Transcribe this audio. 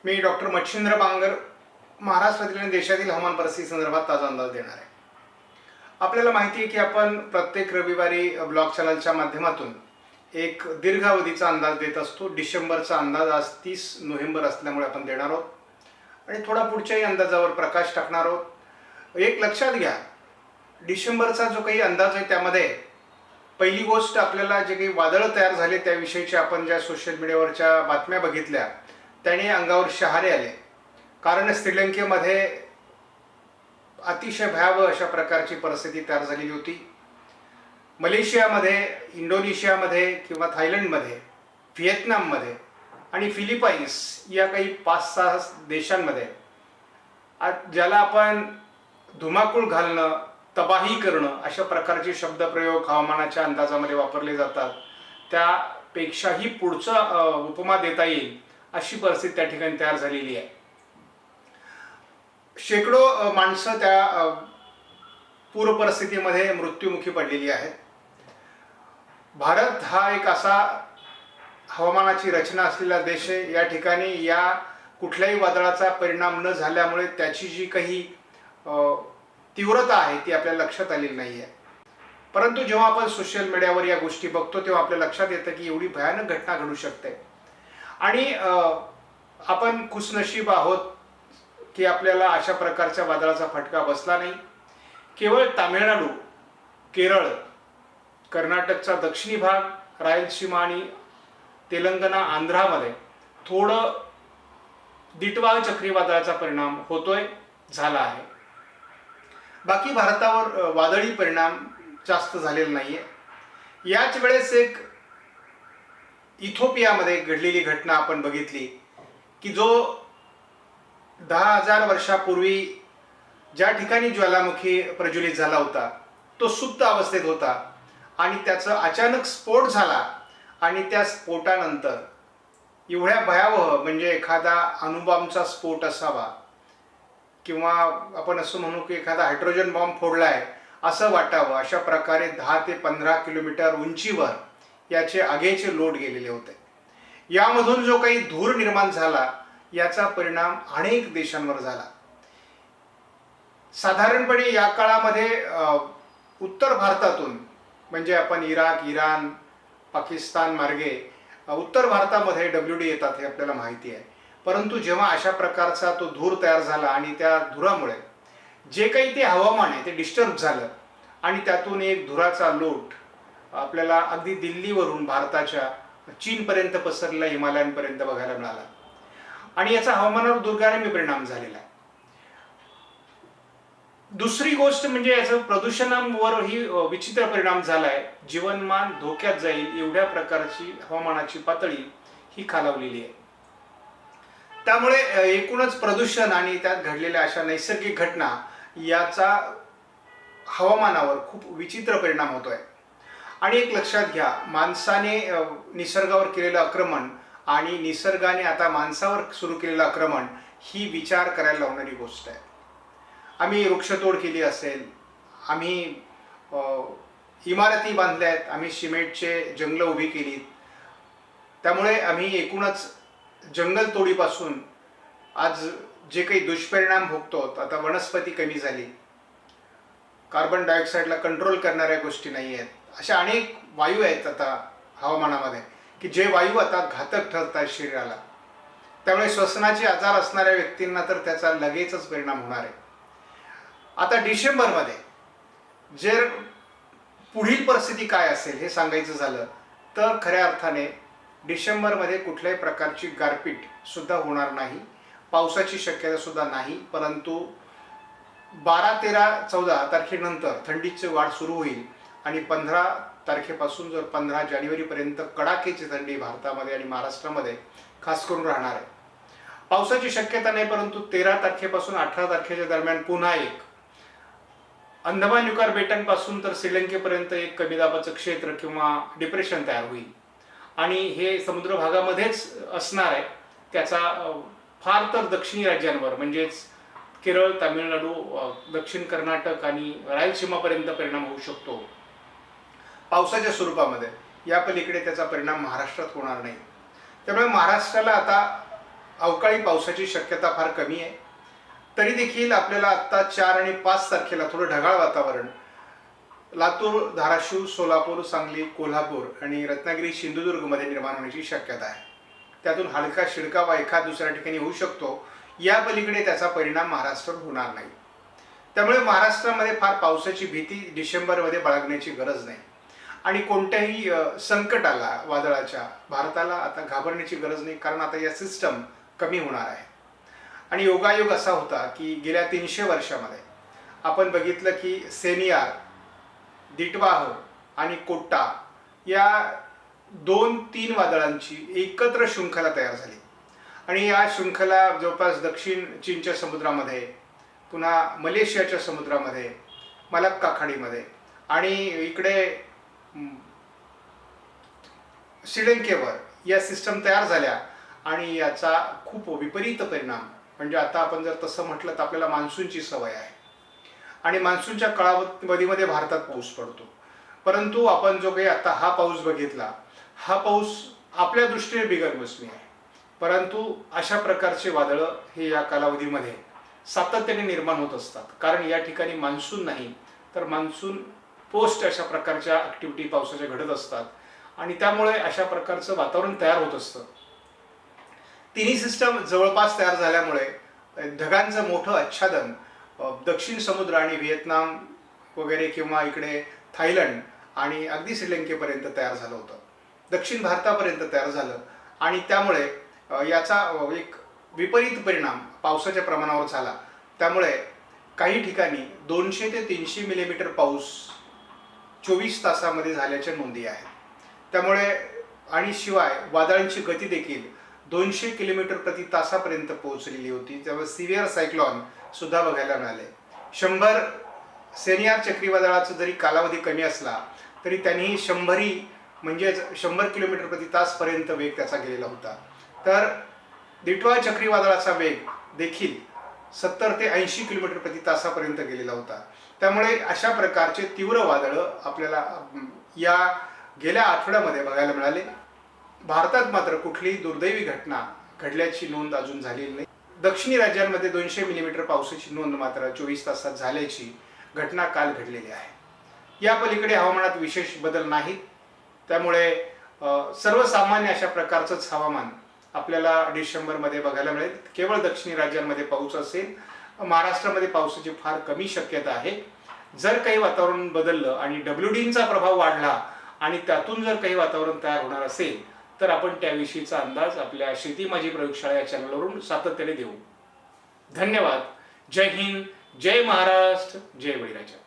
मी doctor Machhindra Bangar महाराष्ट्रातील आणि देशातील हवामान परिस्थिती संदर्भात ताजा अंदाज देणार आहे. आपल्याला माहिती आहे की आपण प्रत्येक रविवारी ब्लॉग चॅनलच्या माध्यमातून एक दीर्घावधीचा अंदाज देत असतो. डिसेंबरचा अंदाज आज 30 नोव्हेंबर असल्यामुळे आपण देणार आहोत आणि थोडा पुढच्याही अंदाजावर प्रकाश टाकणार आहोत. एक लक्षात घ्या, डिसेंबरचा जो काही अंदाज आहे त्यामध्ये पहिली गोष्ट आपल्याला जे काही वादळं तयार झाले त्याविषयीच्या आपण ज्या सोशल मीडियावरच्या बातम्या बघितल्या त्याने अंगावर शहारे आले. कारण श्रीलंकेमध्ये अतिशय भयावह अशा प्रकारची परिस्थिती तयार झालेली होती. मलेशियामध्ये, इंडोनेशियामध्ये किंवा थायलंडमध्ये, व्हिएतनाममध्ये आणि फिलिपाईन्स या काही 5-6 देशांमध्ये ज्याला आपण धुमाकूळ घालणं, तबाही करणं अशा प्रकारचे शब्दप्रयोग हवामानाच्या अंदाजामध्ये वापरले जातात. त्यापेक्षाही पुढचा उपमा देता येईल अशी परिस्थिती त्या ठिकाणी तयार झालेली आहे. शेकडो माणसं त्या पूर परिस्थितीमध्ये मृत्युमुखी पडलेली आहेत. भारत हा एक असा हवामानाची रचना असलेला देश आहे. या ठिकाणी या कुठल्याही वादळाचा परिणाम न झाल्यामुळे त्याची जी काही तीव्रता आहे ती आपल्या लक्षात आलेली नाही आहे. परंतु जेव्हा आपण सोशल मीडियावर या गोष्टी बघतो तेव्हा आपल्या लक्षात येतं की एवढी भयानक घटना घडू शकते. आणि आपण खुशनशीब आहोत की आपल्याला अशा प्रकारच्या वादळाचा फटका बसला नाही. केवळ तामिळनाडू, केरळ, कर्नाटकचा दक्षिणी भाग, रायलसीमा आणि तेलंगणा, आंध्रामध्ये थोडं दिटवाळ चक्रीवादळाचा परिणाम झाला आहे. बाकी भारतावर वादळी परिणाम जास्त झालेला नाहीये. याच वेळेस एक इथिओपियामध्ये घडलेली घटना आपण बघितली की जो 10,000 वर्षापूर्वी ज्या ठिकाणी ज्वालामुखी प्रज्वलित झाला होता तो सुप्त अवस्थेत होता आणि त्याचा अचानक स्फोट झाला आणि त्या स्फोटानंतर एवढ्या भयावह, म्हणजे एखादा अणुबॉम्बचा स्फोट असावा किंवा आपण असं म्हणू की एखादा हायड्रोजन बॉम्ब फोडलाय असं वाटावं, अशा प्रकारे 10 ते 15 किलोमीटर उंचीवर याचे आगीचे लोट गेलेले होते. यामधून जो काही धूर निर्माण झाला याचा परिणाम अनेक देशांवर झाला. साधारणपणे या काळामध्ये उत्तर भारतातून, म्हणजे आपण इराक, इराण, पाकिस्तान मार्गे उत्तर भारतामध्ये WD येतात हे आपल्याला माहिती आहे. परंतु जेव्हा अशा प्रकारचा तो धूर तयार झाला आणि त्या धुरामुळे जे काही ते हवामान आहे ते डिस्टर्ब झालं आणि त्यातून एक धुराचा लोट आपल्याला अगदी दिल्लीवरून भारताच्या चीनपर्यंत पसरलेला हिमालयांपर्यंत बघायला मिळाला आणि याचा हवामानावर दुर्गामी परिणाम झालेला आहे. दुसरी गोष्ट म्हणजे याचा प्रदूषणावरही विचित्र परिणाम झालाय. जीवनमान धोक्यात जाईल एवढ्या प्रकारची हवामानाची पातळी ही खालावलेली आहे. त्यामुळे एकूणच प्रदूषण आणि त्यात घडलेल्या अशा नैसर्गिक घटना याचा हवामानावर खूप विचित्र परिणाम होतोय. आणि एक लक्षात घ्या, माणसाने निसर्गावर केलेलं आक्रमण आणि निसर्गाने आता माणसावर सुरू केलेलं आक्रमण ही विचार करायला लावणारी गोष्ट आहे. आम्ही वृक्षतोड केली असेल, आम्ही इमारती बांधल्या आहेत, आम्ही सिमेंटचे जंगलं उभी केलीत, त्यामुळे आम्ही एकूणच जंगलतोडीपासून आज जे काही दुष्परिणाम भोगतो. आता वनस्पती कमी झाली, कार्बन डायऑक्साईडला कंट्रोल करणाऱ्या गोष्टी नाही आहेत. अशा अनेक वायू आहेत आता हवामानामध्ये की जे वायू आता घातक ठरत आहेत शरीराला. त्यामुळे श्वसनाचे आजार असणाऱ्या व्यक्तींना तर त्याचा लगेचच परिणाम होणार आहे. आता डिसेंबरमध्ये जर पुढील परिस्थिती काय असेल हे सांगायचं झालं तर खऱ्या अर्थाने डिसेंबरमध्ये कुठल्याही प्रकारची गारपीट सुद्धा होणार नाही, पावसाची शक्यता सुद्धा नाही. परंतु 12, 13, 14 तारखेनंतर थंडीची वाढ सुरू होईल आणि 15 तारखेपासून जर 15 जानेवारीपर्यंत कडाक्याची थंडी भारतामध्ये आणि महाराष्ट्रामध्ये खास करून राहणार आहे. पावसाची शक्यता नाही, परंतु 13 तारखेपासून 18 तारखेच्या दरम्यान पुन्हा एक अंदमान निकोबार बेटांपासून तर श्रीलंकेपर्यंत एक कमी दाबाचं क्षेत्र किंवा डिप्रेशन तयार होईल आणि हे समुद्र भागामध्येच असणार आहे. त्याचा फार तर दक्षिणी राज्यांवर म्हणजेच केरळ, तामिळनाडू, दक्षिण कर्नाटक आणि रायलसीमापर्यंत परिणाम होऊ शकतो पावसाच्या स्वरूपामध्ये. या पलीकडे त्याचा परिणाम महाराष्ट्रात होणार नाही. त्यामुळे महाराष्ट्राला आता अवकाळी पावसाची शक्यता फार कमी आहे. तरी देखील आपल्याला आत्ता 4 आणि 5 तारखेला थोडं ढगाळ वातावरण लातूर, धाराशिव, सोलापूर, सांगली, कोल्हापूर आणि रत्नागिरी, सिंधुदुर्गमध्ये निर्माण होण्याची शक्यता आहे. त्यातून हलका शिडकावा एखाद दुसऱ्या ठिकाणी होऊ शकतो. या पलीकडे त्याचा परिणाम महाराष्ट्रावर होणार नाही. त्यामुळे महाराष्ट्रामध्ये फार पावसाची भीती डिसेंबरमध्ये बाळगण्याची गरज नाही. आणि कोणत्याही संकटाला, वादळाच्या, भारताला आता घाबरण्याची गरज नाही, कारण आता या सिस्टम कमी होणार आहे. आणि योगायोग असा होता की गेल्या 300 वर्षामध्ये आपण बघितलं की सेनियार, दिटवाह आणि कोट्टा या 2-3 वादळांची एकत्र शृंखला तयार झाली. आणि या शृंखला जवळपास दक्षिण चीनच्या समुद्रामध्ये, पुन्हा मलेशियाच्या समुद्रामध्ये, मलक्का खाडीमध्ये आणि इकडे श्रीलंकेवर या सिस्टम तयार झाल्या. आणि याचा खूप विपरीत परिणाम म्हणजे आता आपण जर तसं म्हटलं तर आपल्याला मान्सूनची सवय आहे आणि मान्सूनच्या कालावधीमध्ये भारतात पाऊस पडतो. परंतु आपण जो काही आता हा पाऊस बघितला, हा पाऊस आपल्या दृष्टीने बिगरमोसमी आहे. परंतु अशा प्रकारचे वादळं हे या कालावधीमध्ये सातत्याने निर्माण होत असतात, कारण या ठिकाणी मान्सून नाही तर मान्सून पोस्ट अशा प्रकारच्या ॲक्टिव्हिटी पावसाच्या घडत असतात आणि त्यामुळे अशा प्रकारचं वातावरण तयार होत असतं. तिन्ही सिस्टम जवळपास तयार झाल्यामुळे ढगांचं मोठं आच्छादन दक्षिण समुद्र आणि व्हिएतनाम वगैरे किंवा इकडे थायलंड आणि अगदी श्रीलंकेपर्यंत तयार झालं होतं, दक्षिण भारतापर्यंत तयार झालं. आणि त्यामुळे याचा एक विपरीत परिणाम पावसाच्या प्रमाणावर झाला. त्यामुळे काही ठिकाणी 200 ते 300 मिलीमीटर पाऊस 24 तासामध्ये झाल्याच्या नोंदी आहेत. त्यामुळे आणि शिवाय वादळांची गती देखील 200 किलोमीटर प्रति तासापर्यंत पोहोचलेली होती. त्यामुळे सिव्हिअर सायक्लॉन सुद्धा बघायला मिळाले. 100 सेनियार चक्रीवादळाचा जरी कालावधी कमी असला तरी त्यांनी 100 म्हणजेच 100 किलोमीटर प्रति तासपर्यंत वेग त्याचा गेलेला होता. तर दिटवा चक्रीवादळाचा वेग देखील 70 ते 80 किलोमीटर प्रति तासापर्यंत गेलेला होता. त्यामुळे अशा प्रकारचे तीव्र वादळं आपल्याला या गेल्या आठवड्यामध्ये बघायला मिळाले. भारतात मात्र कुठलीही दुर्दैवी घटना घडल्याची नोंद अजून झालेली नाही. दक्षिणी राज्यांमध्ये 200 मिलीमीटर पावसाची नोंद मात्र 24 तासात झाल्याची घटना काल घडलेली आहे. या पलीकडे हवामानात विशेष बदल नाहीत. त्यामुळे सर्वसामान्य अशा प्रकारचंच हवामान आपल्याला डिसेंबरमध्ये बघायला मिळेल. केवळ दक्षिणी राज्यांमध्ये पाऊस असेल. महाराष्ट्रामध्ये पावसाची फार कमी शक्यता आहे. जर काही वातावरण बदललं आणि WDचा प्रभाव वाढला आणि त्यातून जर काही वातावरण तयार होणार असेल तर आपण त्याविषयीचा अंदाज आपल्या शेती माझी प्रयोगशाळा या चॅनलवरून सातत्याने देऊ. धन्यवाद. जय हिंद, जय महाराष्ट्र, जय बळीराजा.